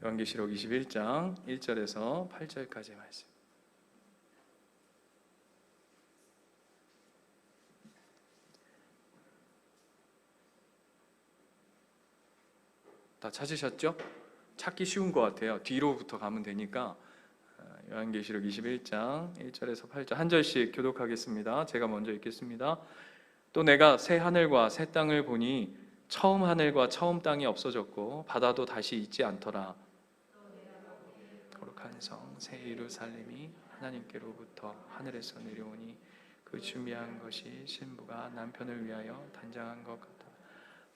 요한계시록 21장 1절에서 8절까지 말씀. 다 찾으셨죠? 찾기 쉬운 것 같아요. 뒤로부터 가면 되니까. 요한계시록 21장 1절에서 8절 한 절씩 교독하겠습니다. 제가 먼저 읽겠습니다. 또 내가 새 하늘과 새 땅을 보니 처음 하늘과 처음 땅이 없어졌고 바다도 다시 있지 않더라. 거룩한 성 새 예루살렘이 하나님께로부터 하늘에서 내려오니 그 준비한 것이 신부가 남편을 위하여 단장한 것 같다.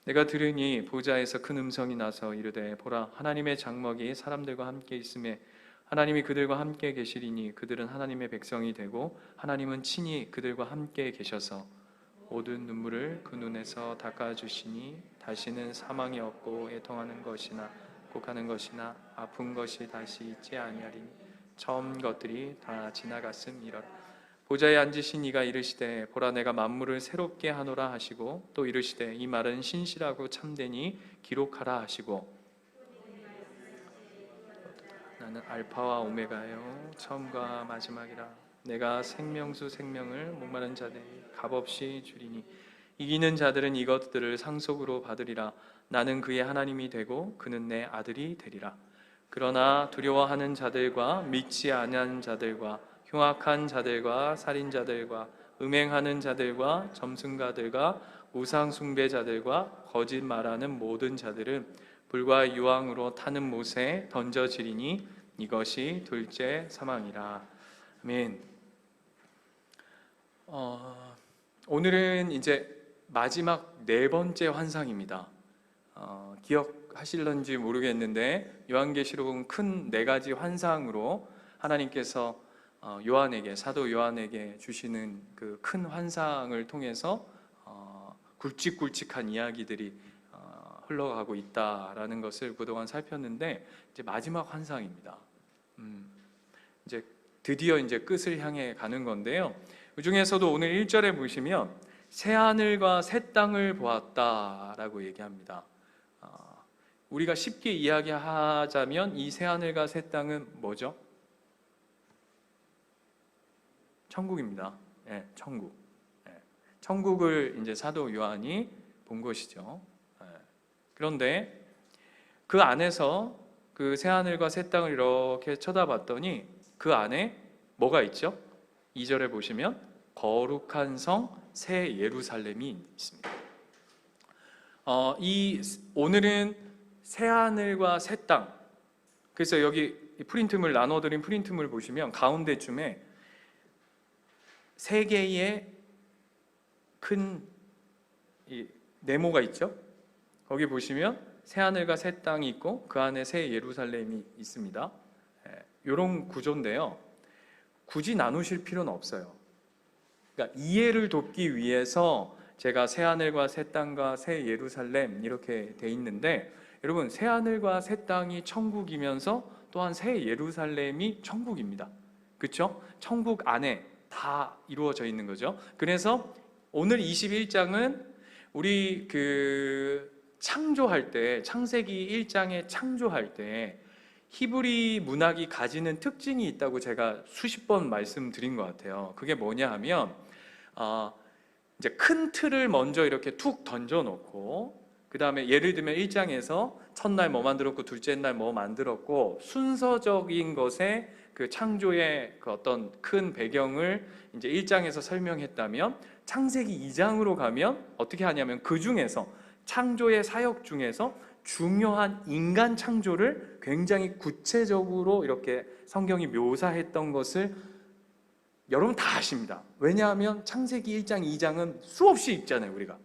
내가 들으니 보좌에서 큰 음성이 나서 이르되 보라 하나님의 장막이 사람들과 함께 있음에 하나님이 그들과 함께 계시리니 그들은 하나님의 백성이 되고 하나님은 친히 그들과 함께 계셔서 모든 눈물을 그 눈에서 닦아주시니 다시는 사망이 없고 애통하는 것이나 곡하는 것이나 아픈 것이 다시 있지 아니하리니 처음 것들이 다 지나갔음이라. 보좌에 앉으신 이가 이르시되 보라 내가 만물을 새롭게 하노라 하시고 또 이르시되 이 말은 신실하고 참되니 기록하라 하시고 나는 알파와 오메가요 처음과 마지막이라. 내가 생명수 생명을 목마른 자들이 값없이 주리니 이기는 자들은 이것들을 상속으로 받으리라. 나는 그의 하나님이 되고 그는 내 아들이 되리라. 그러나 두려워하는 자들과 믿지 아니하는 자들과 흉악한 자들과 살인자들과 음행하는 자들과 점승가들과 우상 숭배자들과 거짓 말하는 모든 자들은 불과 유황으로 타는 못에 던져지리니 이것이 둘째 사망이라. 아멘. 오늘은 이제 마지막 네 번째 환상입니다. 기억하실런지 모르겠는데 요한계시록은 큰 네 가지 환상으로 하나님께서 요한에게 사도 요한에게 주시는 그 큰 환상을 통해서 굵직굵직한 이야기들이 흘러가고 있다라는 것을 그동안 살폈는데 이제 마지막 환상입니다. 이제 드디어 이제 끝을 향해 가는 건데요. 그 중에서도 오늘 1절에 보시면 새 하늘과 새 땅을 보았다라고 얘기합니다. 우리가 쉽게 이야기하자면 이 새 하늘과 새 땅은 뭐죠? 천국입니다. 네, 천국. 네, 천국을 이제 사도 요한이 본 것이죠. 네. 그런데 그 안에서 그 새 하늘과 새 땅을 이렇게 쳐다봤더니 그 안에 뭐가 있죠? 2절에 보시면 거룩한 성 새 예루살렘이 있습니다. 오늘은 새 하늘과 새 땅. 그래서 여기 프린트물 나눠드린 프린트물 보시면 가운데쯤에 세 개의 큰 네모가 있죠. 거기 보시면 새 하늘과 새 땅이 있고 그 안에 새 예루살렘이 있습니다. 이런 구조인데요. 굳이 나누실 필요는 없어요. 그러니까 이해를 돕기 위해서 제가 새 하늘과 새 땅과 새 예루살렘 이렇게 돼 있는데, 여러분 새 하늘과 새 땅이 천국이면서 또한 새 예루살렘이 천국입니다. 그렇죠? 천국 안에 다 이루어져 있는 거죠. 그래서 오늘 21장은 우리 창조할 때, 창세기 1장에 창조할 때 히브리 문학이 가지는 특징이 있다고 제가 수십 번 말씀드린 것 같아요. 그게 뭐냐 하면 이제 큰 틀을 먼저 이렇게 툭 던져놓고, 그 다음에 예를 들면 1장에서 첫날 뭐 만들었고 둘째 날 뭐 만들었고 순서적인 것에 그 창조의 그 어떤 큰 배경을 이제 1장에서 설명했다면, 창세기 2장으로 가면 어떻게 하냐면 그 중에서 창조의 사역 중에서 중요한 인간 창조를 굉장히 구체적으로 이렇게 성경이 묘사했던 것을 여러분 다 아십니다. 왜냐하면 창세기 1장, 2장은 수없이 읽잖아요, 우리가.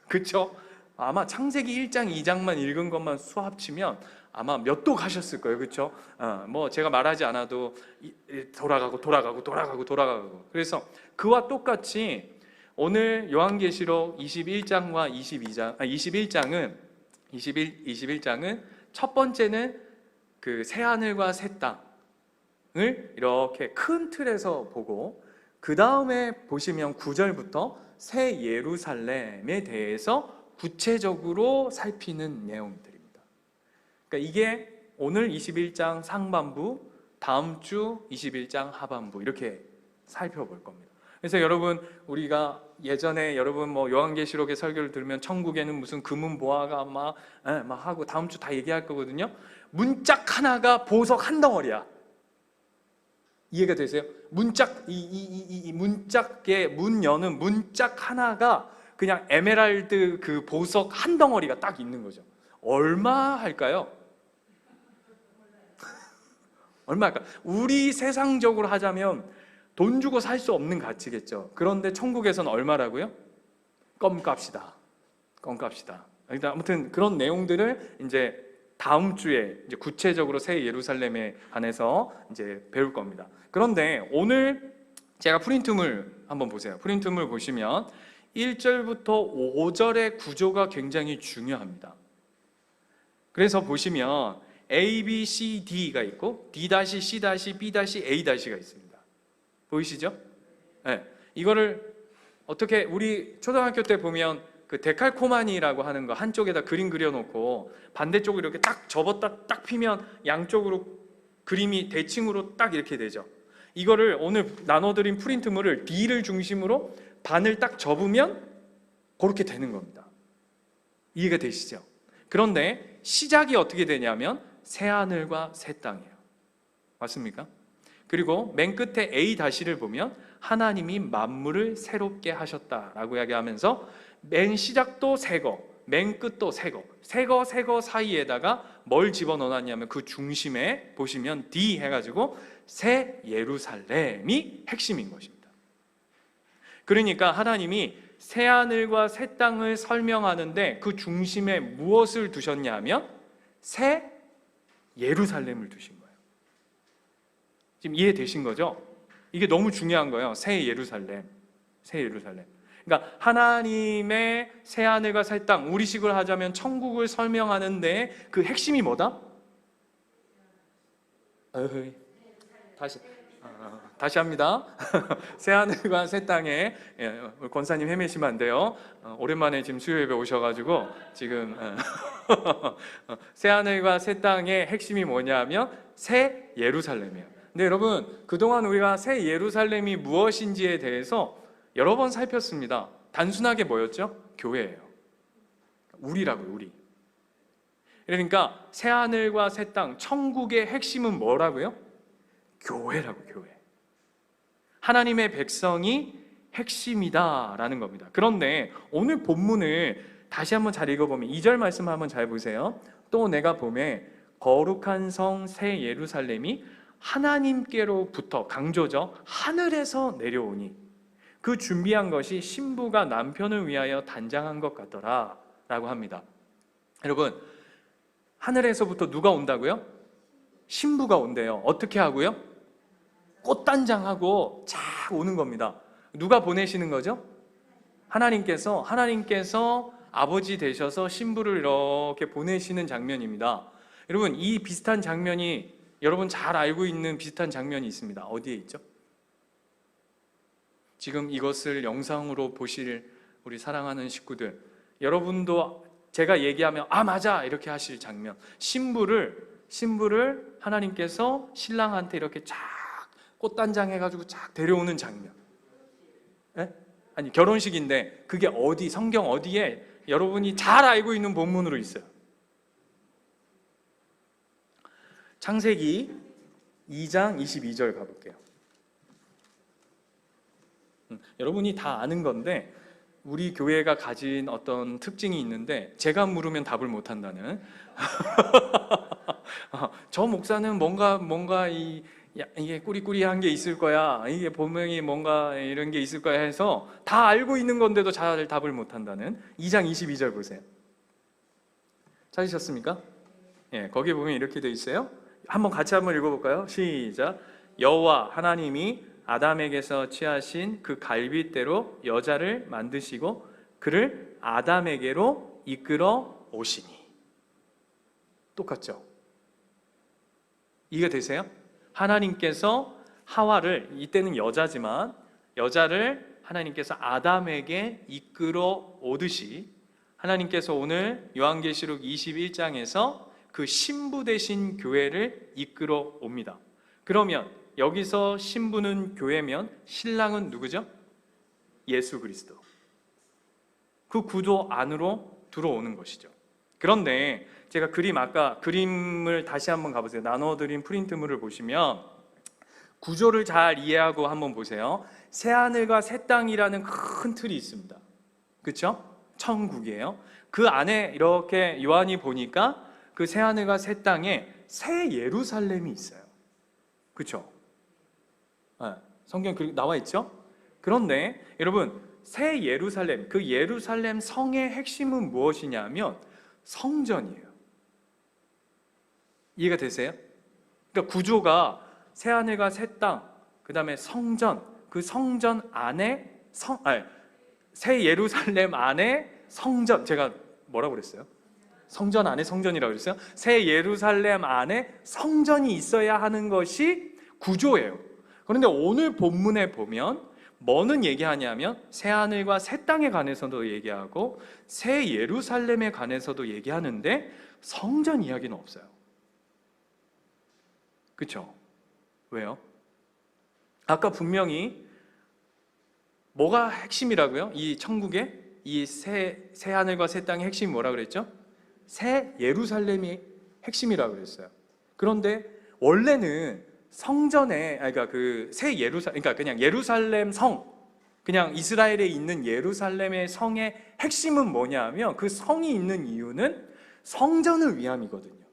그렇죠? 아마 창세기 1장, 2장만 읽은 것만 수 합치면 아마 몇 도 가셨을 거예요. 그렇죠? 뭐 제가 말하지 않아도 돌아가고. 그래서 그와 똑같이 오늘 요한계시록 21장과 21장은 첫 번째는 그 새 하늘과 새 땅을 이렇게 큰 틀에서 보고, 그 다음에 보시면 9절부터 새 예루살렘에 대해서 구체적으로 살피는 내용들입니다. 그러니까 그러니까 이게 오늘 21장 상반부, 다음 주 21장 하반부 이렇게 살펴볼 겁니다. 그래서 여러분, 우리가 예전에 여러분 뭐 요한계시록의 설교를 들으면 천국에는 무슨 금은 보화가 막 하고 다음 주 다 얘기할 거거든요. 문짝 하나가 보석 한 덩어리야. 이해가 되세요? 문짝, 이 문짝의 문 여는 문짝 하나가 그냥 에메랄드 그 보석 한 덩어리가 딱 있는 거죠. 얼마 할까요? 얼마 할까? 우리 세상적으로 하자면 돈 주고 살 수 없는 가치겠죠. 그런데 천국에서는 얼마라고요? 껌값이다. 껌값이다. 아무튼 그런 내용들을 이제 다음 주에 이제 구체적으로 새 예루살렘에 관해서 이제 배울 겁니다. 그런데 오늘 제가 프린트물 한번 보세요. 프린트물 보시면 1절부터 5절의 구조가 굉장히 중요합니다. 그래서 보시면 A, B, C, D가 있고 D-C, B-, A-가 있습니다. 보이시죠? 네. 이거를 어떻게 우리 초등학교 때 보면 그 데칼코마니라고 하는 거 한쪽에다 그림 그려놓고 반대쪽으로 이렇게 딱 접었다 딱 피면 양쪽으로 그림이 대칭으로 딱 이렇게 되죠. 이거를 오늘 나눠드린 프린트물을 D를 중심으로 반을 딱 접으면 그렇게 되는 겁니다. 이해가 되시죠? 그런데 시작이 어떻게 되냐면 새하늘과 새 땅이에요. 맞습니까? 그리고 맨 끝에 A-를 보면 하나님이 만물을 새롭게 하셨다라고 이야기하면서 맨 시작도 새거, 맨 끝도 새거, 새거 사이에다가 뭘 집어넣었냐면 그 중심에 보시면 D 해가지고 새 예루살렘이 핵심인 것입니다. 그러니까 하나님이 새하늘과 새 땅을 설명하는데 그 중심에 무엇을 두셨냐 하면 새 예루살렘을 두신 거예요. 지금 이해되신 거죠? 이게 너무 중요한 거예요. 새 예루살렘. 새 예루살렘. 그러니까 하나님의 새하늘과 새 땅, 우리식으로 하자면 천국을 설명하는데 그 핵심이 뭐다? 다시 합니다. 새하늘과 새 땅에 권사님 헤매시면 안 돼요. 오랜만에 지금 수요예배 오셔가지고 지금 새하늘과 새 땅의 핵심이 뭐냐면 새 예루살렘이에요. 근데 여러분, 그동안 우리가 새 예루살렘이 무엇인지에 대해서 여러 번 살폈습니다. 단순하게 뭐였죠? 교회예요. 우리라고요, 우리. 그러니까 새하늘과 새 땅, 천국의 핵심은 뭐라고요? 교회라고, 교회. 하나님의 백성이 핵심이다라는 겁니다. 그런데 오늘 본문을 다시 한번 잘 읽어보면 2절 말씀 한번 잘 보세요. 또 내가 보매 거룩한 성 새 예루살렘이 하나님께로부터, 강조죠, 하늘에서 내려오니 그 준비한 것이 신부가 남편을 위하여 단장한 것 같더라 라고 합니다. 여러분, 하늘에서부터 누가 온다고요? 신부가 온대요. 어떻게 하고요? 꽃단장하고 쫙 오는 겁니다. 누가 보내시는 거죠? 하나님께서 아버지 되셔서 신부를 이렇게 보내시는 장면입니다. 여러분, 이 비슷한 장면이 여러분 잘 알고 있는 비슷한 장면이 있습니다. 어디에 있죠? 지금 이것을 영상으로 보실 우리 사랑하는 식구들, 여러분도 제가 얘기하면 아 맞아 이렇게 하실 장면, 신부를 하나님께서 신랑한테 이렇게 쫙 꽃단장 해가지고 쫙 데려오는 장면. 에? 아니 결혼식인데 그게 어디, 성경 어디에 여러분이 잘 알고 있는 본문으로 있어요. 창세기 2장 22절 가볼게요. 여러분이 다 아는 건데 우리 교회가 가진 어떤 특징이 있는데 제가 물으면 답을 못한다는 저 목사는 뭔가 이게 꾸리꾸리한 게 있을 거야, 이게 분명히 뭔가 이런 게 있을 거야 해서 다 알고 있는 건데도 잘 답을 못한다는 2장 22절 보세요. 찾으셨습니까? 예, 거기 보면 이렇게 돼 있어요. 한번 같이 한번 읽어볼까요? 시작. 여호와 하나님이 아담에게서 취하신 그 갈빗대로 여자를 만드시고 그를 아담에게로 이끌어 오시니. 똑같죠? 이해가 되세요? 하나님께서 하와를, 이때는 여자지만 여자를 하나님께서 아담에게 이끌어 오듯이 하나님께서 오늘 요한계시록 21장에서 그 신부 되신 교회를 이끌어 옵니다. 그러면 여기서 신부는 교회면 신랑은 누구죠? 예수 그리스도. 그 구조 안으로 들어오는 것이죠. 그런데 제가 아까 그림을 다시 한번 가보세요. 나눠드린 프린트물을 보시면 구조를 잘 이해하고 한번 보세요. 새하늘과 새 땅이라는 큰 틀이 있습니다. 그렇죠? 천국이에요. 그 안에 이렇게 요한이 보니까 그 새하늘과 새 땅에 새 예루살렘이 있어요. 그렇죠? 네, 성경 나와 있죠? 그런데 여러분, 새 예루살렘, 그 예루살렘 성의 핵심은 무엇이냐면 성전이에요. 이해가 되세요? 그러니까 구조가 새하늘과 새 땅, 그 다음에 성전, 그 성전 안에 새 예루살렘 안에 성전, 제가 뭐라고 그랬어요? 성전 안에 성전이라고 그랬어요? 새 예루살렘 안에 성전이 있어야 하는 것이 구조예요. 그런데 오늘 본문에 보면 뭐는 얘기하냐면 새하늘과 새 땅에 관해서도 얘기하고 새 예루살렘에 관해서도 얘기하는데 성전 이야기는 없어요. 그렇죠? 왜요? 아까 분명히 뭐가 핵심이라고요? 이 천국의 이 새 하늘과 새 땅의 핵심이 뭐라 그랬죠? 새 예루살렘이 핵심이라고 그랬어요. 그런데 원래는 성전에, 그러니까 그 새 예루살렘, 그러니까 그냥 예루살렘 성, 그냥 이스라엘에 있는 예루살렘의 성의 핵심은 뭐냐면 그 성이 있는 이유는 성전을 위함이거든요.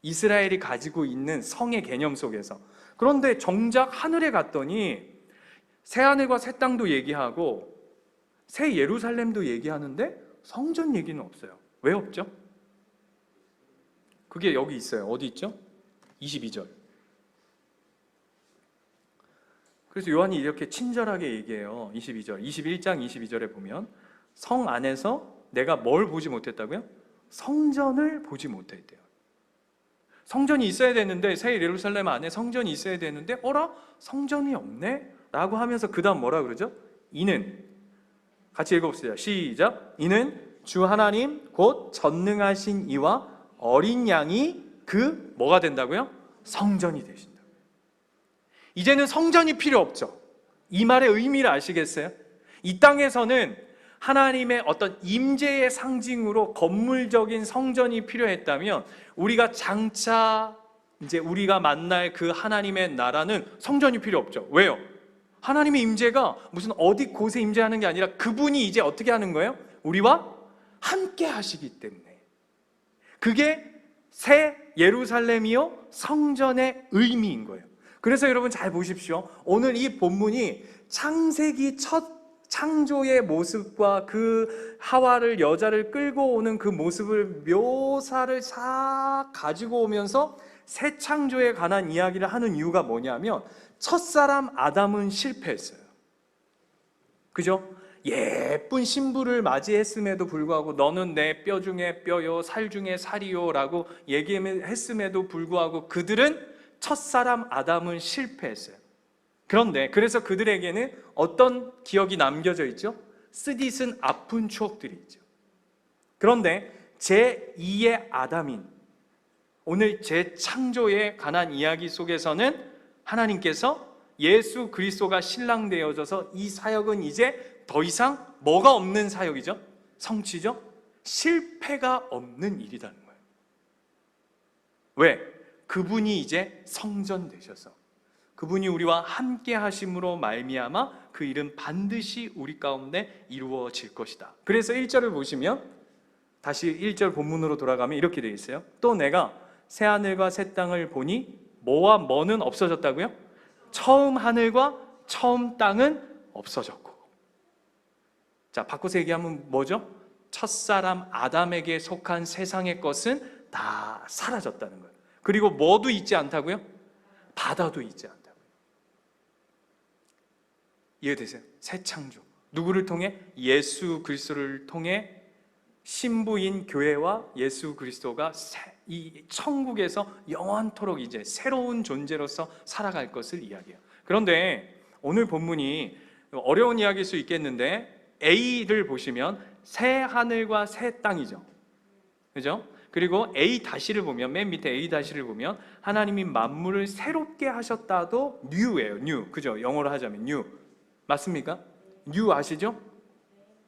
이스라엘이 가지고 있는 성의 개념 속에서. 그런데 정작 하늘에 갔더니 새 하늘과 새 땅도 얘기하고 새 예루살렘도 얘기하는데 성전 얘기는 없어요. 왜 없죠? 그게 여기 있어요. 어디 있죠? 22절. 그래서 요한이 이렇게 친절하게 얘기해요. 22절, 21장 22절에 보면 성 안에서 내가 뭘 보지 못했다고요? 성전을 보지 못했대요. 성전이 있어야 되는데, 새 예루살렘 안에 성전이 있어야 되는데 어라? 성전이 없네? 라고 하면서 그 다음 뭐라 그러죠? 이는, 같이 읽어봅시다. 시작. 이는 주 하나님 곧 전능하신 이와 어린 양이 그 뭐가 된다고요? 성전이 되신다. 이제는 성전이 필요 없죠. 이 말의 의미를 아시겠어요? 이 땅에서는 하나님의 어떤 임재의 상징으로 건물적인 성전이 필요했다면 우리가 장차 이제 우리가 만날 그 하나님의 나라는 성전이 필요 없죠. 왜요? 하나님의 임재가 무슨 어디 곳에 임재하는 게 아니라 그분이 이제 어떻게 하는 거예요? 우리와 함께 하시기 때문에. 그게 새 예루살렘이요 성전의 의미인 거예요. 그래서 여러분 잘 보십시오. 오늘 이 본문이 창세기 첫 창조의 모습과 그 하와를 여자를 끌고 오는 그 모습을 묘사를 싹 가지고 오면서 새 창조에 관한 이야기를 하는 이유가 뭐냐면 첫사람 아담은 실패했어요. 그죠? 예쁜 신부를 맞이했음에도 불구하고 너는 내 뼈 중에 뼈요 살 중에 살이요 라고 얘기했음에도 불구하고 그들은 첫사람 아담은 실패했어요. 그래서 그들에게는 어떤 기억이 남겨져 있죠? 쓰디쓴 아픈 추억들이 있죠. 그런데 제2의 아담인 오늘 재창조에 관한 이야기 속에서는 하나님께서 예수 그리스도가 신랑 되어져서 이 사역은 이제 더 이상 뭐가 없는 사역이죠? 성취죠? 실패가 없는 일이라는 거예요. 왜? 그분이 이제 성전 되셔서 그분이 우리와 함께 하심으로 말미암아 그 일은 반드시 우리 가운데 이루어질 것이다. 그래서 1절을 보시면 다시 1절 본문으로 돌아가면 이렇게 되어 있어요. 또 내가 새 하늘과 새 땅을 보니 뭐와 뭐는 없어졌다고요? 처음 하늘과 처음 땅은 없어졌고. 자, 바꿔서 얘기하면 뭐죠? 첫사람 아담에게 속한 세상의 것은 다 사라졌다는 거예요. 그리고 뭐도 있지 않다고요? 바다도 있지 않다고요. 이해되세요? 새 창조. 누구를 통해? 예수 그리스도를 통해 신부인 교회와 예수 그리스도가 이 천국에서 영원토록 이제 새로운 존재로서 살아갈 것을 이야기해요. 그런데 오늘 본문이 어려운 이야기일 수 있겠는데 A를 보시면 새 하늘과 새 땅이죠. 그죠? 그리고 A-를 보면, 맨 밑에 A-를 보면 하나님이 만물을 새롭게 하셨다도 new예요. new. 그죠? 영어로 하자면 new. 맞습니까? new 아시죠?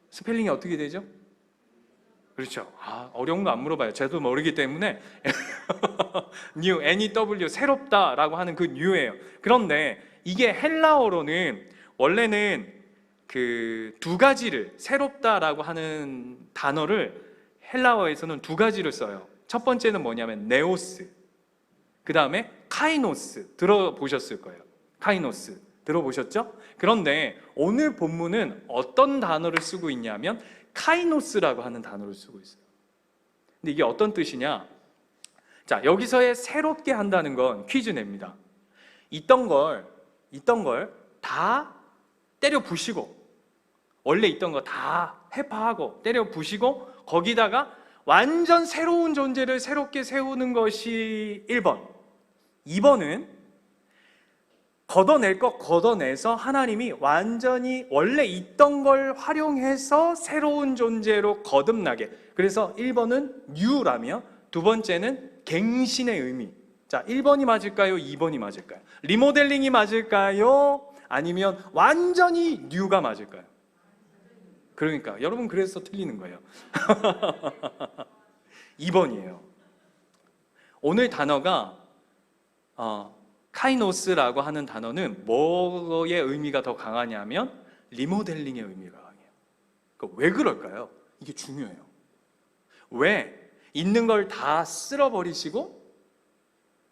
스펠링이 어떻게 되죠? 그렇죠. 어려운 거 안 물어봐요. 저도 모르기 때문에 new, N-E-W, 새롭다라고 하는 그 new예요. 그런데 이게 헬라어로는 원래는 그 두 가지를, 새롭다라고 하는 단어를 헬라어에서는 두 가지를 써요. 첫 번째는 뭐냐면 네오스, 그 다음에 카이노스. 들어보셨을 거예요. 카이노스 들어보셨죠? 그런데 오늘 본문은 어떤 단어를 쓰고 있냐면 카이노스라고 하는 단어를 쓰고 있어요. 근데 이게 어떤 뜻이냐? 자, 여기서의 새롭게 한다는 건 퀴즈 냅니다. 있던 걸 다 때려 부시고, 원래 있던 거 다 해파하고 때려 부시고, 거기다가 완전 새로운 존재를 새롭게 세우는 것이 1번. 2번은 걷어낼 거 걷어내서 하나님이 완전히 원래 있던 걸 활용해서 새로운 존재로 거듭나게. 그래서 1번은 new라며, 두 번째는 갱신의 의미. 자, 1번이 맞을까요? 2번이 맞을까요? 리모델링이 맞을까요? 아니면 완전히 new가 맞을까요? 그러니까 여러분, 그래서 틀리는 거예요. 2번이에요. 오늘 단어가 카이노스라고 하는 단어는 뭐의 의미가 더 강하냐면 리모델링의 의미가 강해요. 그러니까 왜 그럴까요? 이게 중요해요. 왜 있는 걸 다 쓸어버리시고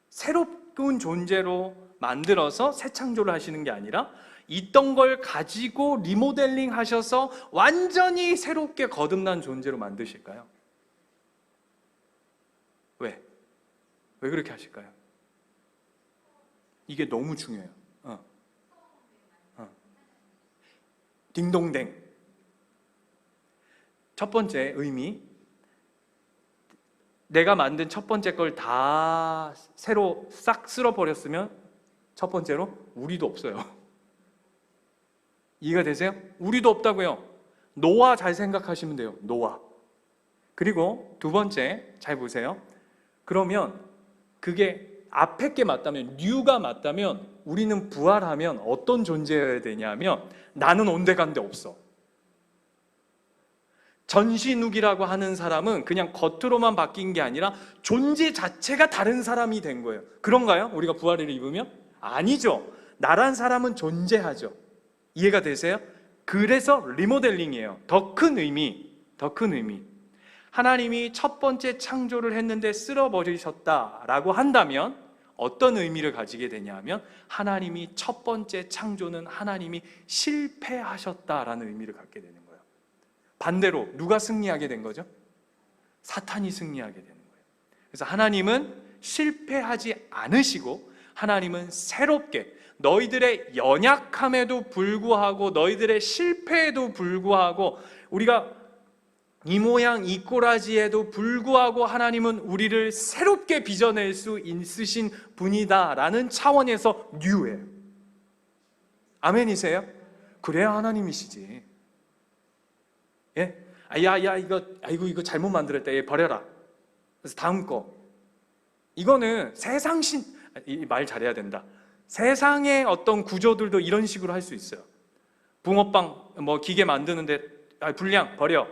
새로운 존재로 만들어서 새 창조를 하시는 게 아니라 있던 걸 가지고 리모델링 하셔서 완전히 새롭게 거듭난 존재로 만드실까요? 왜? 왜 그렇게 하실까요? 이게 너무 중요해요. 딩동댕. 첫 번째 의미, 내가 만든 첫 번째 걸 다 새로 싹 쓸어버렸으면 첫 번째로 우리도 없어요. 이해가 되세요? 우리도 없다고요. 노아 잘 생각하시면 돼요. 노아. 그리고 두 번째, 잘 보세요. 그러면 그게 앞에 게 맞다면, new가 맞다면 우리는 부활하면 어떤 존재여야 되냐면 나는 온데간데 없어. 전신욱이라고 하는 사람은 그냥 겉으로만 바뀐 게 아니라 존재 자체가 다른 사람이 된 거예요. 그런가요? 우리가 부활을 입으면? 아니죠. 나란 사람은 존재하죠. 이해가 되세요? 그래서 리모델링이에요. 더 큰 의미. 하나님이 첫 번째 창조를 했는데 쓸어버리셨다라고 한다면 어떤 의미를 가지게 되냐면 하나님이 첫 번째 창조는 하나님이 실패하셨다라는 의미를 갖게 되는 거예요. 반대로 누가 승리하게 된 거죠? 사탄이 승리하게 되는 거예요. 그래서 하나님은 실패하지 않으시고 하나님은 새롭게, 너희들의 연약함에도 불구하고 너희들의 실패에도 불구하고 우리가 이 모양 이 꼬라지에도 불구하고 하나님은 우리를 새롭게 빚어낼 수 있으신 분이다라는 차원에서 new예요. 아멘이세요? 그래야 하나님이시지. 예? 이거 잘못 만들었다. 얘 버려라. 그래서 다음 거. 이거는 말 잘해야 된다. 세상의 어떤 구조들도 이런 식으로 할 수 있어요. 붕어빵 기계 만드는데 불량 버려.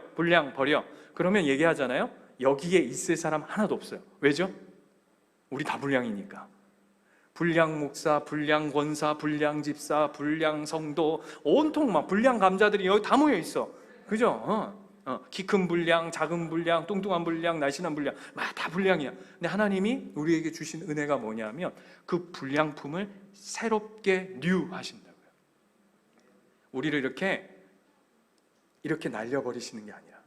그러면 얘기하잖아요. 여기에 있을 사람 하나도 없어요. 왜죠? 우리 다 불량이니까. 불량 목사, 불량 권사, 불량 집사, 불량 성도, 온통 막 불량 감자들이 여기 다 모여 있어. 그죠? 키 큰 불량, 작은 불량, 뚱뚱한 불량, 날씬한 불량, 다 불량이야. 근데 하나님이 우리에게 주신 은혜가 뭐냐면 그 불량품을 새롭게 new 하신다고요. 우리를 이렇게 날려버리시는 게 아니라,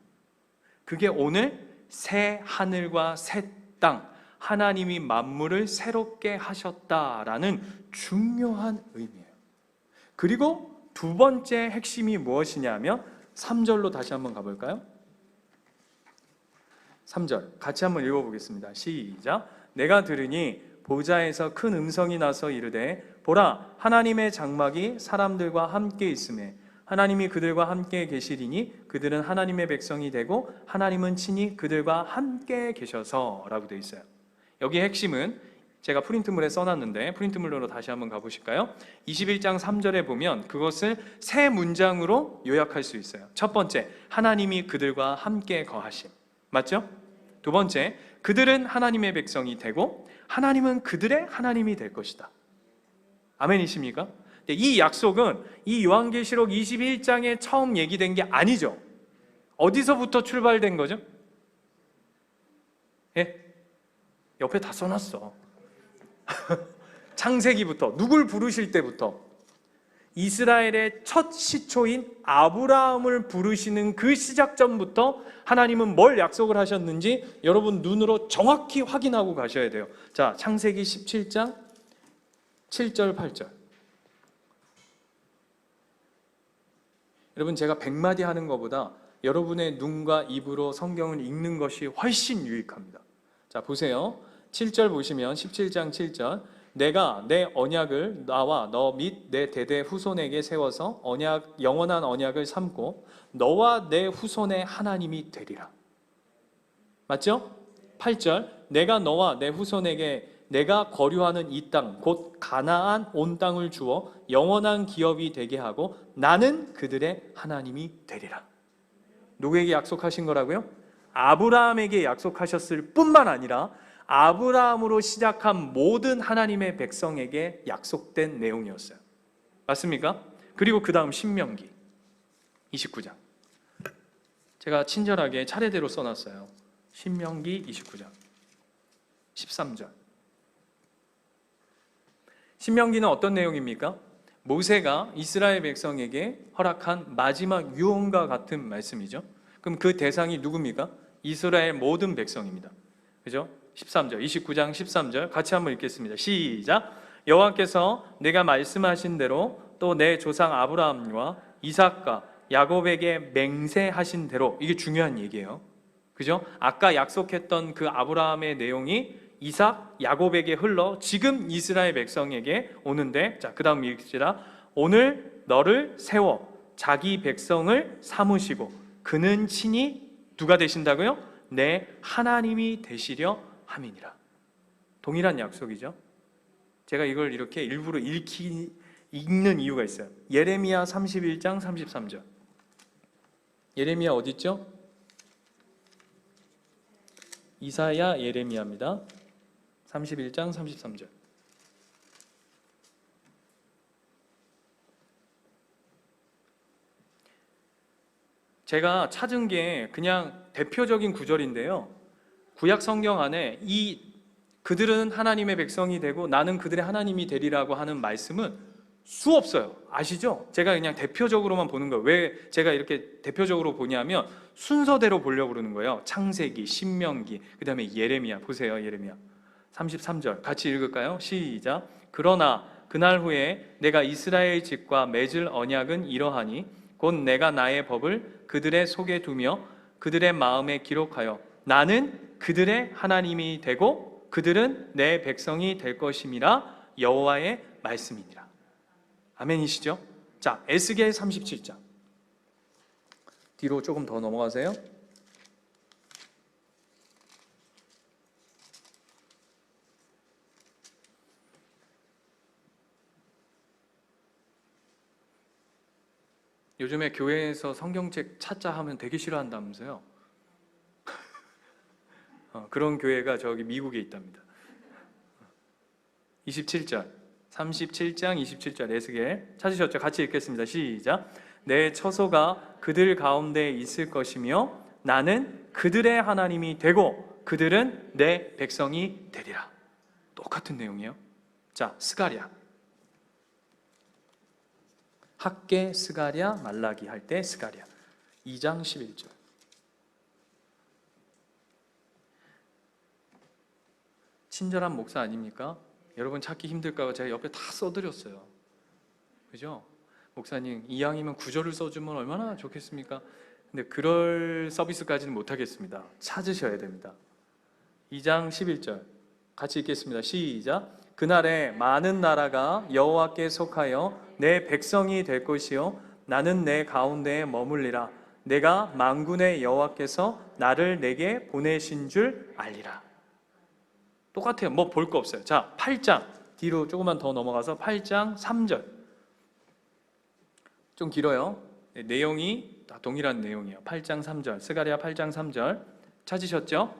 그게 오늘 새 하늘과 새 땅, 하나님이 만물을 새롭게 하셨다라는 중요한 의미예요. 그리고 두 번째 핵심이 무엇이냐면 3절로 다시 한번 가볼까요? 3절 같이 한번 읽어보겠습니다. 시작. 내가 들으니 보좌에서 큰 음성이 나서 이르되 보라, 하나님의 장막이 사람들과 함께 있으매 하나님이 그들과 함께 계시리니 그들은 하나님의 백성이 되고 하나님은 친히 그들과 함께 계셔서 라고 되어 있어요. 여기 핵심은 제가 프린트물에 써놨는데 프린트물로 다시 한번 가보실까요? 21장 3절에 보면 그것을 세 문장으로 요약할 수 있어요. 첫 번째, 하나님이 그들과 함께 거하심. 맞죠? 두 번째, 그들은 하나님의 백성이 되고 하나님은 그들의 하나님이 될 것이다. 아멘이십니까? 이 약속은 이 요한계시록 21장에 처음 얘기된 게 아니죠. 어디서부터 출발된 거죠? 예? 옆에 다 써놨어. 창세기부터, 누굴 부르실 때부터 이스라엘의 첫 시초인 아브라함을 부르시는 그 시작점부터 하나님은 뭘 약속을 하셨는지 여러분 눈으로 정확히 확인하고 가셔야 돼요. 자, 창세기 17장 7절 8절. 여러분, 제가 100마디 하는 것보다 여러분의 눈과 입으로 성경을 읽는 것이 훨씬 유익합니다. 자, 보세요. 7절 보시면 17장 7절, 내가 내 언약을 나와 너 및 내 대대 후손에게 세워서 영원한 언약을 삼고 너와 내 후손의 하나님이 되리라. 맞죠? 8절, 내가 너와 내 후손에게 내가 거류하는 이 땅 곧 가나안 온 땅을 주어 영원한 기업이 되게 하고 나는 그들의 하나님이 되리라. 누구에게 약속하신 거라고요? 아브라함에게 약속하셨을 뿐만 아니라 아브라함으로 시작한 모든 하나님의 백성에게 약속된 내용이었어요. 맞습니까? 그리고 그 다음 신명기 29장. 제가 친절하게 차례대로 써놨어요. 신명기 29장 13절. 신명기는 어떤 내용입니까? 모세가 이스라엘 백성에게 허락한 마지막 유언과 같은 말씀이죠. 그럼 그 대상이 누굽니까? 이스라엘 모든 백성입니다. 그죠? 13절, 29장 13절 같이 한번 읽겠습니다. 시작. 여호와께서 내가 말씀하신 대로 또 내 조상 아브라함과 이삭과 야곱에게 맹세하신 대로, 이게 중요한 얘기예요. 그죠? 아까 약속했던 그 아브라함의 내용이 이삭, 야곱에게 흘러 지금 이스라엘 백성에게 오는데, 자, 그 다음 읽읍시다. 오늘 너를 세워 자기 백성을 삼으시고 그는 친히 누가 되신다고요? 내 하나님이 되시려 함이니라. 동일한 약속이죠. 제가 이걸 이렇게 일부러 읽는 이유가 있어요. 예레미야 31장 33절. 예레미야 어디 있죠? 이사야, 예레미야입니다. 31장 33절. 제가 찾은 게 그냥 대표적인 구절인데요. 구약 성경 안에 이 그들은 하나님의 백성이 되고 나는 그들의 하나님이 되리라고 하는 말씀은 수없어요. 아시죠? 제가 그냥 대표적으로만 보는 거예요. 왜 제가 이렇게 대표적으로 보냐면 순서대로 보려고 그러는 거예요. 창세기, 신명기, 그 다음에 예레미야. 보세요. 예레미야 33절 같이 읽을까요? 시작. 그러나 그날 후에 내가 이스라엘 집과 맺을 언약은 이러하니 곧 내가 나의 법을 그들의 속에 두며 그들의 마음에 기록하여 나는 그들의 하나님이 되고 그들은 내 백성이 될 것임이라 여호와의 말씀이니라. 아멘이시죠? 자, 에스겔 37장 뒤로 조금 더 넘어가세요. 요즘에 교회에서 성경책 찾자 하면 되게 싫어한다면서요. 그런 교회가 저기 미국에 있답니다. 27절 37장 27절 에스겔 찾으셨죠? 같이 읽겠습니다. 시작. 내 처소가 그들 가운데 있을 것이며 나는 그들의 하나님이 되고 그들은 내 백성이 되리라. 똑같은 내용이에요. 자, 스가랴 학개, 스가랴, 말라기 할 때 스가랴 2장 11절. 친절한 목사 아닙니까? 여러분 찾기 힘들까 봐 제가 옆에 다 써드렸어요. 그죠? 목사님 이왕이면 구절을 써주면 얼마나 좋겠습니까? 근데 그럴 서비스까지는 못하겠습니다. 찾으셔야 됩니다. 2장 11절 같이 읽겠습니다. 시작. 그날에 많은 나라가 여호와께 속하여 내 백성이 될 것이요 나는 내 가운데에 머물리라. 내가 만군의 여호와께서 나를 내게 보내신 줄 알리라. 똑같아요. 뭐 볼 거 없어요. 자, 8장 뒤로 조금만 더 넘어가서 8장 3절. 좀 길어요. 네, 내용이 다 동일한 내용이에요. 8장 3절. 스가랴 8장 3절. 찾으셨죠?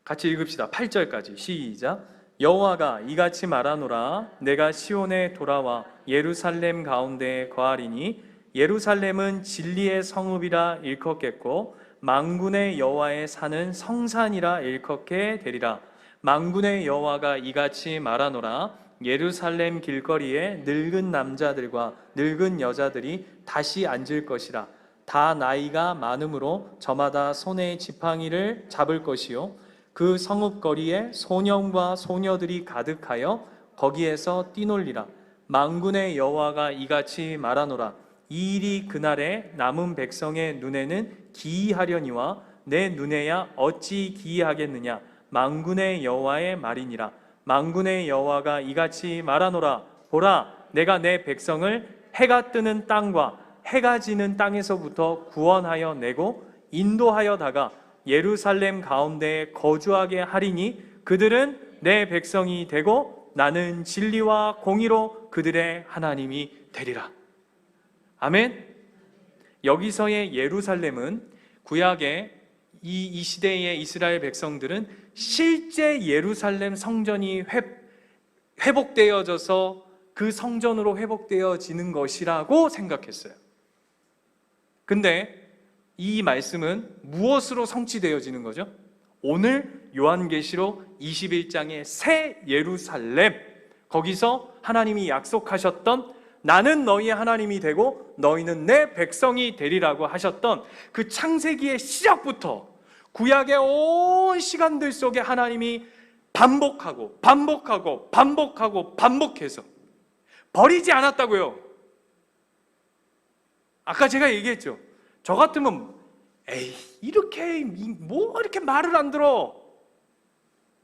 같이 읽읍시다. 8절까지 시작. 여호와가 이같이 말하노라. 내가 시온에 돌아와 예루살렘 가운데에 거하리니 예루살렘은 진리의 성읍이라 일컫겠고 만군의 여호와의 산은 성산이라 일컫게 되리라. 만군의 여호와가 이같이 말하노라. 예루살렘 길거리에 늙은 남자들과 늙은 여자들이 다시 앉을 것이라. 다 나이가 많으므로 저마다 손에 지팡이를 잡을 것이요 그 성읍 거리에 소년과 소녀들이 가득하여 거기에서 뛰놀리라. 만군의 여호와가 이같이 말하노라. 이 일이 그날에 남은 백성의 눈에는 기이하려니와 내 눈에야 어찌 기이하겠느냐. 만군의 여호와의 말이니라. 만군의 여호와가 이같이 말하노라. 보라, 내가 내 백성을 해가 뜨는 땅과 해가 지는 땅에서부터 구원하여 내고 인도하여다가 예루살렘 가운데에 거주하게 하리니 그들은 내 백성이 되고 나는 진리와 공의로 그들의 하나님이 되리라. 아멘. 여기서의 예루살렘은 구약의 이 시대의 이스라엘 백성들은 실제 예루살렘 성전이 회복되어져서 그 성전으로 회복되어지는 것이라고 생각했어요. 근데 이 말씀은 무엇으로 성취되어지는 거죠? 오늘 요한계시록 21장의 새 예루살렘, 거기서 하나님이 약속하셨던 나는 너희의 하나님이 되고 너희는 내 백성이 되리라고 하셨던 그 창세기의 시작부터 구약의 온 시간들 속에 하나님이 반복하고 반복해서 버리지 않았다고요. 아까 제가 얘기했죠. 저 같으면 에이 이렇게 뭐 이렇게 말을 안 들어.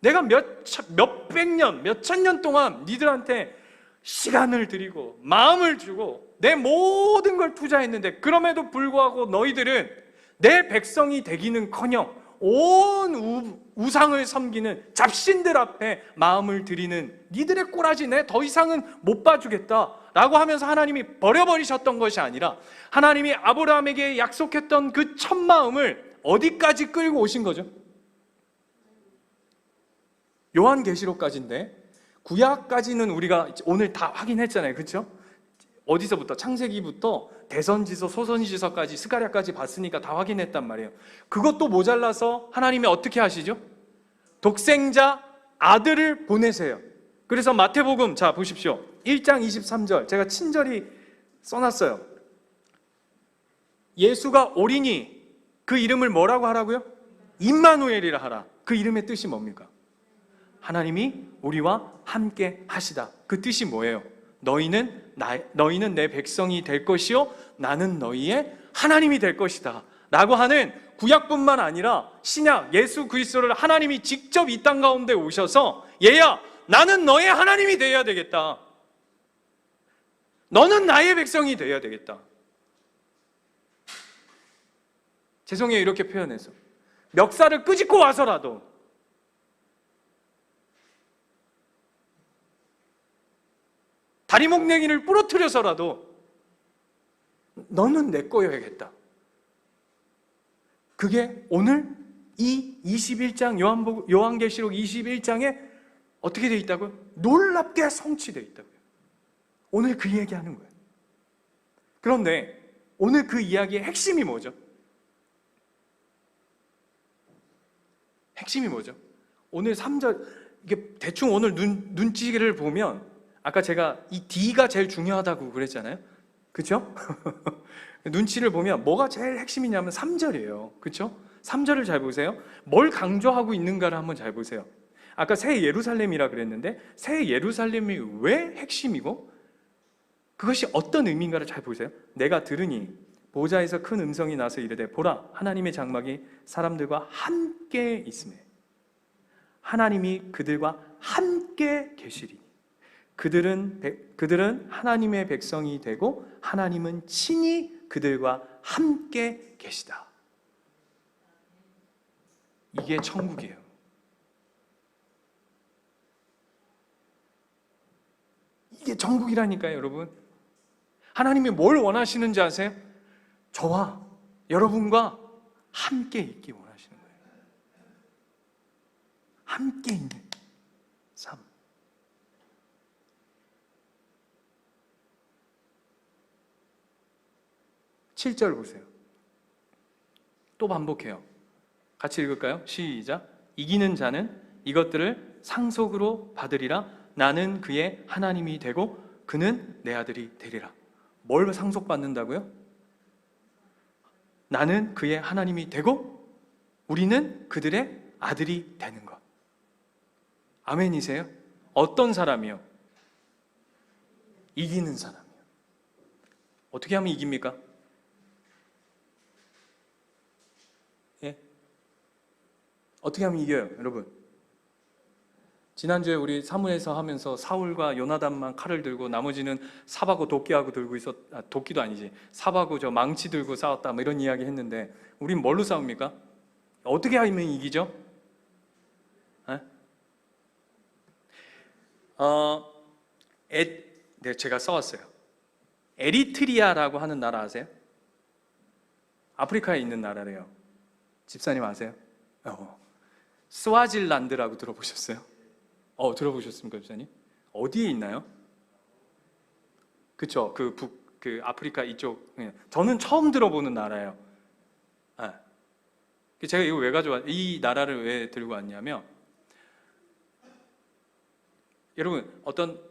내가 몇백 년, 몇천 년 동안 니들한테 시간을 드리고 마음을 주고 내 모든 걸 투자했는데 그럼에도 불구하고 너희들은 내 백성이 되기는커녕 온 우상을 섬기는 잡신들 앞에 마음을 드리는 니들의 꼬라지 내 더 이상은 못 봐주겠다 라고 하면서 하나님이 버려버리셨던 것이 아니라 하나님이 아브라함에게 약속했던 그 첫 마음을 어디까지 끌고 오신 거죠? 요한계시록까지인데 구약까지는 우리가 오늘 다 확인했잖아요. 그렇죠? 어디서부터? 창세기부터 대선지서, 소선지서까지, 스가랴까지 봤으니까 다 확인했단 말이에요. 그것도 모자라서 하나님이 어떻게 하시죠? 독생자 아들을 보내세요. 그래서 마태복음 자 보십시오. 1장 23절 제가 친절히 써놨어요. 예수가 오리니 그 이름을 뭐라고 하라고요? 임마누엘이라 하라. 그 이름의 뜻이 뭡니까? 하나님이 우리와 함께 하시다. 그 뜻이 뭐예요? 너희는 내 백성이 될 것이요 나는 너희의 하나님이 될 것이다 라고 하는 구약뿐만 아니라 신약 예수 그리스도를 하나님이 직접 이 땅 가운데 오셔서 얘야 나는 너의 하나님이 되어야 되겠다. 너는 나의 백성이 되어야 되겠다. 죄송해요 이렇게 표현해서 멱살을 끄집고 와서라도 다리목냉이를 부러뜨려서라도 너는 내 거여야겠다. 그게 오늘 이 21장 요한계시록 21장에 어떻게 되어 있다고요? 놀랍게 성취되어 있다고요. 오늘 그 얘기하는 거예요. 그런데 오늘 그 이야기의 핵심이 뭐죠? 핵심이 뭐죠? 오늘 3절 이게 대충 오늘 눈치를 보면 아까 제가 이 D가 제일 중요하다고 그랬잖아요. 그렇죠? 눈치를 보면 뭐가 제일 핵심이냐면 3절이에요. 그렇죠? 3절을 잘 보세요. 뭘 강조하고 있는가를 한번 잘 보세요. 아까 새 예루살렘이라 그랬는데 새 예루살렘이 왜 핵심이고 그것이 어떤 의미인가를 잘 보세요. 내가 들으니 보좌에서 큰 음성이 나서 이르되 보라 하나님의 장막이 사람들과 함께 있으매 하나님이 그들과 함께 계시리니 그들은 하나님의 백성이 되고 하나님은 친히 그들과 함께 계시다. 이게 천국이에요. 이게 천국이라니까요, 여러분. 하나님이 뭘 원하시는지 아세요? 저와 여러분과 함께 있기 원하시는 거예요. 함께 있는 삶. 7절 보세요. 또 반복해요. 같이 읽을까요? 시작. 이기는 자는 이것들을 상속으로 받으리라. 나는 그의 하나님이 되고 그는 내 아들이 되리라. 뭘 상속받는다고요? 나는 그의 하나님이 되고 우리는 그들의 아들이 되는 것. 아멘이세요? 어떤 사람이요? 이기는 사람이요. 어떻게 하면 이깁니까? 예? 어떻게 하면 이겨요, 여러분? 지난주에 우리 사무에서 하면서 사울과 요나단만 칼을 들고 나머지는 삽하고 도끼하고 들고 도끼도 아니지, 삽하고 저 망치 들고 싸웠다, 뭐 이런 이야기 했는데, 우린 뭘로 싸웁니까? 어떻게 하면 이기죠? 예? 네, 제가 써왔어요. 에리트리아라고 하는 나라 아세요? 아프리카에 있는 나라래요. 집사님 아세요? 스와질란드라고 들어보셨어요? 들어보셨습니까, 집사님? 어디에 있나요? 그쵸? 그 아프리카 이쪽. 저는 처음 들어보는 나라예요. 제가 이거 왜 이 나라를 왜 들고 왔냐면, 여러분, 어떤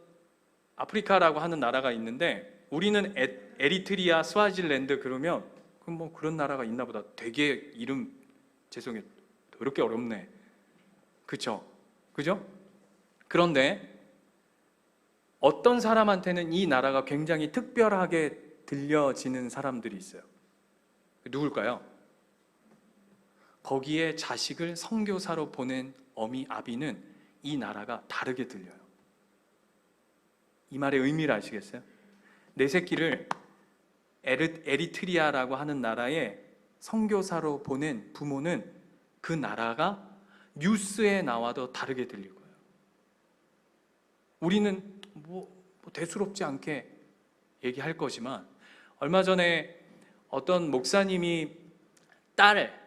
아프리카라고 하는 나라가 있는데, 우리는 에리트리아, 스와질랜드 그러면, 그럼 뭐 그런 나라가 있나 보다. 되게 이름, 죄송해요. 이렇게 어렵네. 그쵸? 그죠? 그런데 어떤 사람한테는 이 나라가 굉장히 특별하게 들려지는 사람들이 있어요. 누굴까요? 거기에 자식을 선교사로 보낸 어미 아비는 이 나라가 다르게 들려요. 이 말의 의미를 아시겠어요? 내 새끼를 에리트리아라고 하는 나라에 선교사로 보낸 부모는 그 나라가 뉴스에 나와도 다르게 들릴 거예요. 우리는 뭐 대수롭지 않게 얘기할 거지만, 얼마 전에 어떤 목사님이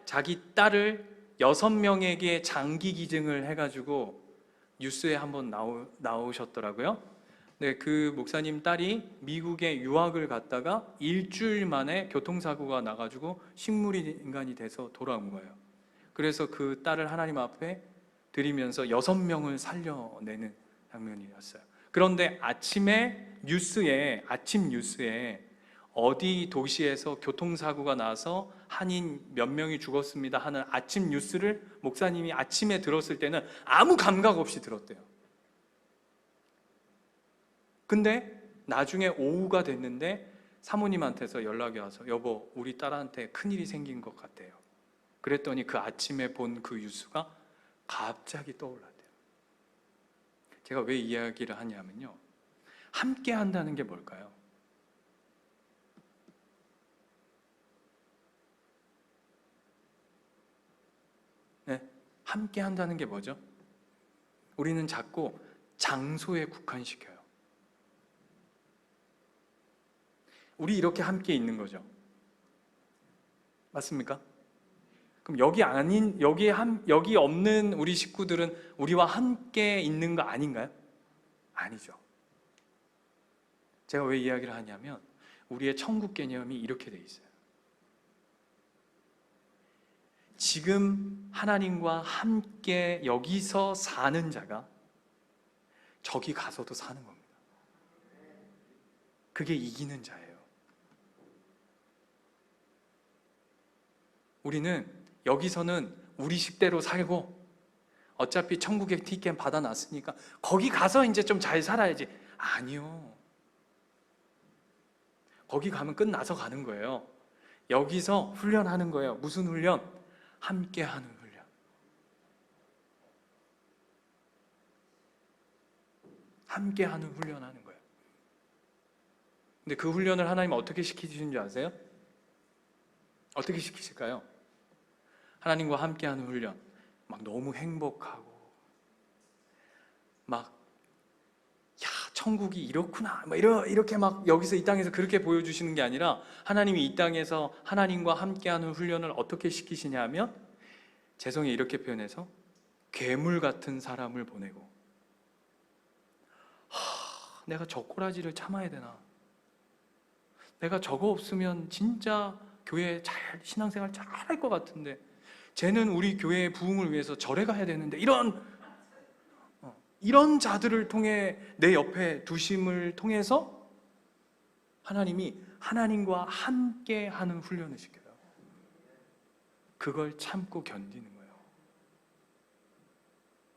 자기 딸을 6명에게 장기 기증을 해가지고 뉴스에 한번 나오셨더라고요. 네, 그 목사님 딸이 미국에 유학을 갔다가 일주일 만에 교통사고가 나가지고 식물인간이 돼서 돌아온 거예요. 그래서 그 딸을 하나님 앞에 드리면서 6명을 살려내는 장면이었어요. 그런데 아침 뉴스에 어디 도시에서 교통사고가 나서 한인 몇 명이 죽었습니다 하는 아침 뉴스를 목사님이 아침에 들었을 때는 아무 감각 없이 들었대요. 근데 나중에 오후가 됐는데 사모님한테서 연락이 와서, 여보, 우리 딸한테 큰일이 생긴 것 같아요. 그랬더니 그 아침에 본 그 뉴스가 갑자기 떠올랐대요. 제가 왜 이야기를 하냐면요, 함께 한다는 게 뭘까요? 네, 함께 한다는 게 뭐죠? 우리는 자꾸 장소에 국한시켜요. 우리 이렇게 함께 있는 거죠. 맞습니까? 그럼 여기 없는 우리 식구들은 우리와 함께 있는 거 아닌가요? 아니죠. 제가 왜 이야기를 하냐면, 우리의 천국 개념이 이렇게 돼 있어요. 지금 하나님과 함께 여기서 사는 자가 저기 가서도 사는 겁니다. 그게 이기는 자예요. 우리는 여기서는 우리 식대로 살고, 어차피 천국의 티켓 받아놨으니까 거기 가서 이제 좀 잘 살아야지. 아니요. 거기 가면 끝나서 가는 거예요. 여기서 훈련하는 거예요. 무슨 훈련? 함께하는 훈련. 함께하는 훈련하는 거예요. 근데 그 훈련을 하나님 어떻게 시키시는 줄 아세요? 어떻게 시키실까요? 하나님과 함께하는 훈련, 막 너무 행복하고 막 야, 천국이 이렇구나 막 이렇게 막 여기서 이 땅에서 그렇게 보여주시는 게 아니라, 하나님이 이 땅에서 하나님과 함께하는 훈련을 어떻게 시키시냐 하면, 재성이 이렇게 표현해서 괴물 같은 사람을 보내고, 내가 저 꼬라지를 참아야 되나, 내가 저거 없으면 진짜 교회 잘 신앙생활 잘 할 것 같은데, 쟤는 우리 교회의 부흥을 위해서 절에 가야 되는데, 이런 자들을 통해 내 옆에 두심을 통해서 하나님이 하나님과 함께하는 훈련을 시켜요. 그걸 참고 견디는 거예요.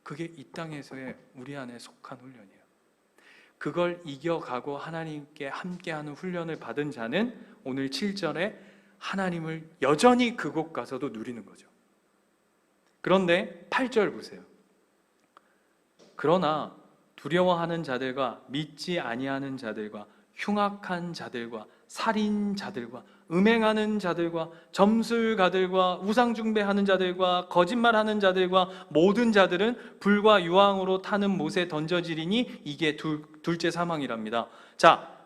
그게 이 땅에서의 우리 안에 속한 훈련이에요. 그걸 이겨가고 하나님께 함께하는 훈련을 받은 자는 오늘 7절에 하나님을 여전히 그곳 가서도 누리는 거죠. 그런데 8절 보세요. 그러나 두려워하는 자들과 믿지 아니하는 자들과 흉악한 자들과 살인자들과 음행하는 자들과 점술가들과 우상숭배하는 자들과 거짓말하는 자들과 모든 자들은 불과 유황으로 타는 못에 던져지리니 이게 둘째 사망이랍니다. 자,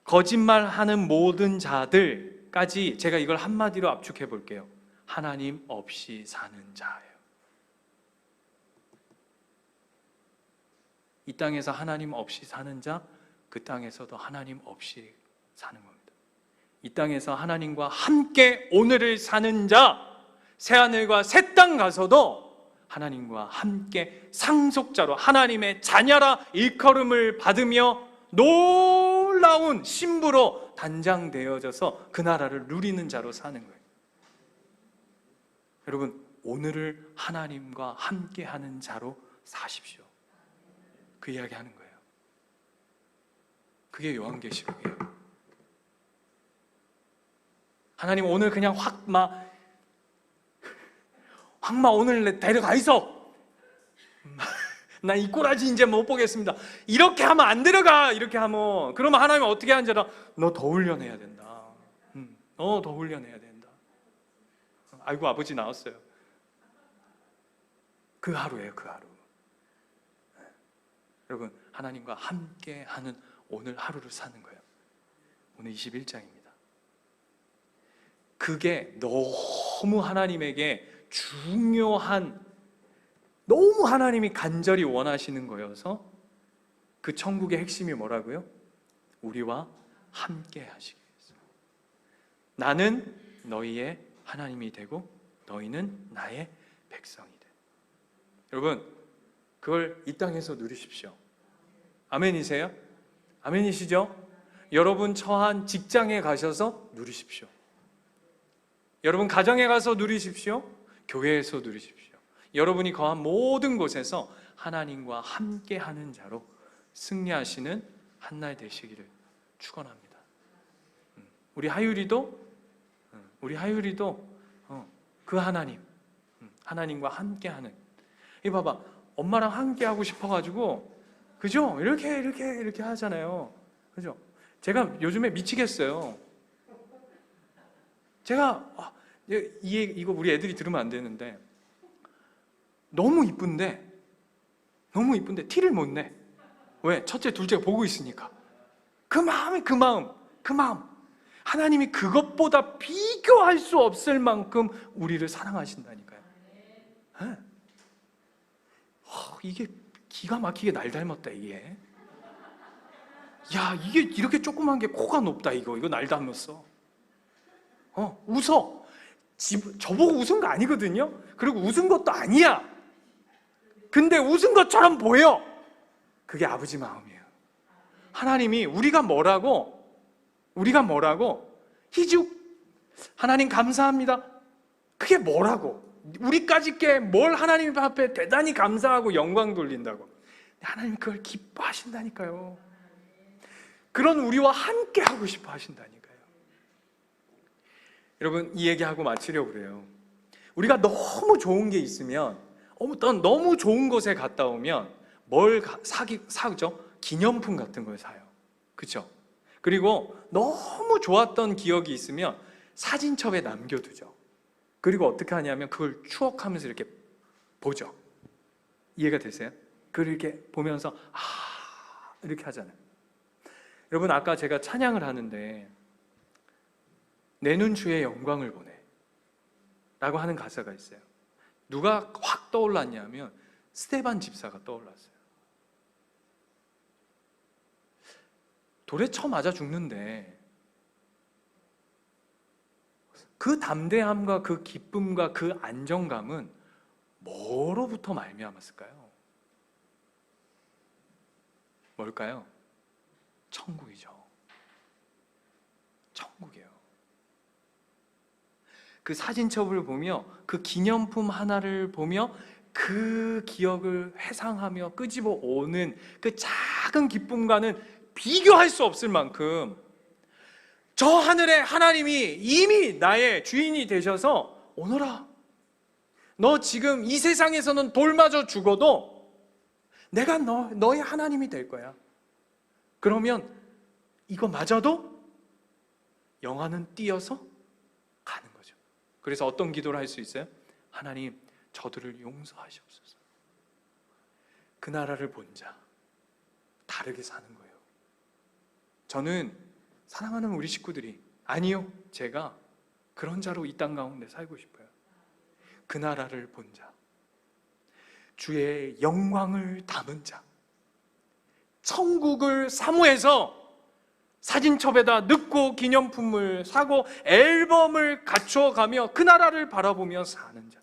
거짓말하는 모든 자들까지 제가 이걸 한마디로 압축해 볼게요. 하나님 없이 사는 자예요. 이 땅에서 하나님 없이 사는 자, 그 땅에서도 하나님 없이 사는 겁니다. 이 땅에서 하나님과 함께 오늘을 사는 자, 새하늘과 새 땅 가서도 하나님과 함께 상속자로 하나님의 자녀라 일컬음을 받으며 놀라운 신부로 단장되어져서 그 나라를 누리는 자로 사는 거예요. 여러분, 오늘을 하나님과 함께하는 자로 사십시오. 그 이야기 하는 거예요. 그게 요한계시록이에요. 하나님 오늘 그냥 확 오늘 데려가 있어. 나 이 꼬라지 이제 못 보겠습니다. 이렇게 하면 안 데려가. 이렇게 하면, 그러면 하나님 어떻게 하는 줄 알아? 너 더 훈련해야 된다. 너 더 훈련해야 된다. 아이고, 아버지 나왔어요. 그 하루예요, 그 하루. 여러분, 하나님과 함께하는 오늘 하루를 사는 거예요. 오늘 21장입니다. 그게 너무 하나님에게 중요한, 너무 하나님이 간절히 원하시는 거여서 그 천국의 핵심이 뭐라고요? 우리와 함께 하시기 위해서. 나는 너희의 하나님이 되고 너희는 나의 백성이 돼. 여러분, 그걸 이 땅에서 누리십시오. 아멘이세요? 아멘이시죠? 여러분 처한 직장에 가셔서 누리십시오. 여러분 가정에 가서 누리십시오. 교회에서 누리십시오. 여러분이 거한 모든 곳에서 하나님과 함께하는 자로 승리하시는 한날 되시기를 축원합니다. 우리 하율이도 그 하나님과 함께하는, 이 봐봐, 엄마랑 함께하고 싶어가지고, 그죠? 이렇게 하잖아요. 그죠? 제가 요즘에 미치겠어요. 제가 이거 우리 애들이 들으면 안 되는데, 너무 이쁜데 티를 못 내. 왜? 첫째, 둘째가 보고 있으니까. 그 마음. 하나님이 그것보다 비교할 수 없을 만큼 우리를 사랑하신다니까요. 네. 이게 기가 막히게 날 닮았다, 이게. 야, 이게 이렇게 조그만 게 코가 높다, 이거 날 닮았어. 웃어. 저보고 웃은 거 아니거든요. 그리고 웃은 것도 아니야. 근데 웃은 것처럼 보여. 그게 아버지 마음이에요. 하나님이 우리가 뭐라고 희죽 하나님 감사합니다. 그게 뭐라고? 우리까지 게 뭘 하나님 앞에 대단히 감사하고 영광 돌린다고. 하나님 그걸 기뻐하신다니까요. 그런 우리와 함께 하고 싶어 하신다니까요. 여러분, 이 얘기하고 마치려고 그래요. 우리가 너무 좋은 게 있으면, 어떤 너무 좋은 곳에 갔다 오면 뭘 사죠? 기념품 같은 걸 사요. 그렇죠? 그리고 너무 좋았던 기억이 있으면 사진첩에 남겨두죠. 그리고 어떻게 하냐면 그걸 추억하면서 이렇게 보죠. 이해가 되세요? 그걸 이렇게 보면서 이렇게 하잖아요. 여러분, 아까 제가 찬양을 하는데 내는 주의 영광을 보내 라고 하는 가사가 있어요. 누가 확 떠올랐냐면 스데반 집사가 떠올랐어요. 돌에 쳐 맞아 죽는데 그 담대함과 그 기쁨과 그 안정감은 뭐로부터 말미암았을까요? 뭘까요? 천국이죠. 천국이에요. 그 사진첩을 보며 그 기념품 하나를 보며 그 기억을 회상하며 끄집어 오는 그 작은 기쁨과는 비교할 수 없을 만큼 저 하늘의 하나님이 이미 나의 주인이 되셔서 오너라, 너 지금 이 세상에서는 돌마저 죽어도 내가 너의 하나님이 될 거야. 그러면 이거 맞아도 영화는 띄어서 가는 거죠. 그래서 어떤 기도를 할 수 있어요? 하나님, 저들을 용서하시옵소서. 그 나라를 본 자, 다르게 사는 거예요. 저는 사랑하는 우리 식구들이, 아니요, 제가 그런 자로 이 땅 가운데 살고 싶어요. 그 나라를 본 자, 주의 영광을 담은 자, 천국을 사모해서 사진첩에다 넣고 기념품을 사고 앨범을 갖춰가며 그 나라를 바라보며 사는 자.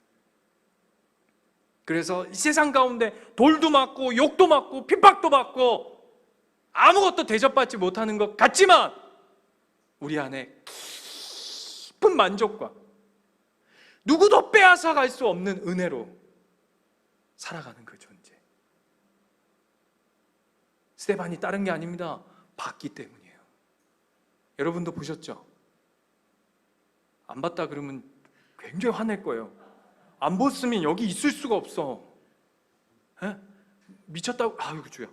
그래서 이 세상 가운데 돌도 맞고 욕도 맞고 핍박도 받고 아무것도 대접받지 못하는 것 같지만 우리 안에 깊은 만족과 누구도 빼앗아 갈 수 없는 은혜로 살아가는 그 존재. 스데반이 다른 게 아닙니다. 봤기 때문이에요. 여러분도 보셨죠? 안 봤다 그러면 굉장히 화낼 거예요. 안 봤으면 여기 있을 수가 없어. 에? 미쳤다고? 아이고 주야,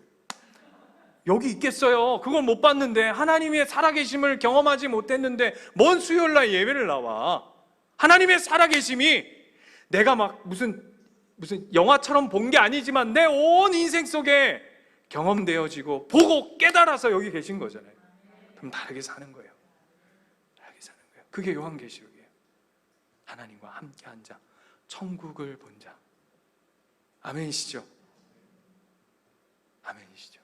여기 있겠어요. 그걸 못 봤는데, 하나님의 살아계심을 경험하지 못했는데 뭔 수요일날 예배를 나와. 하나님의 살아계심이 내가 막 무슨 영화처럼 본 게 아니지만 내 온 인생 속에 경험되어지고 보고 깨달아서 여기 계신 거잖아요. 그럼 다르게 사는 거예요. 다르게 사는 거예요. 그게 요한계시록이에요. 하나님과 함께한 자, 천국을 본 자. 아멘이시죠? 아멘이시죠?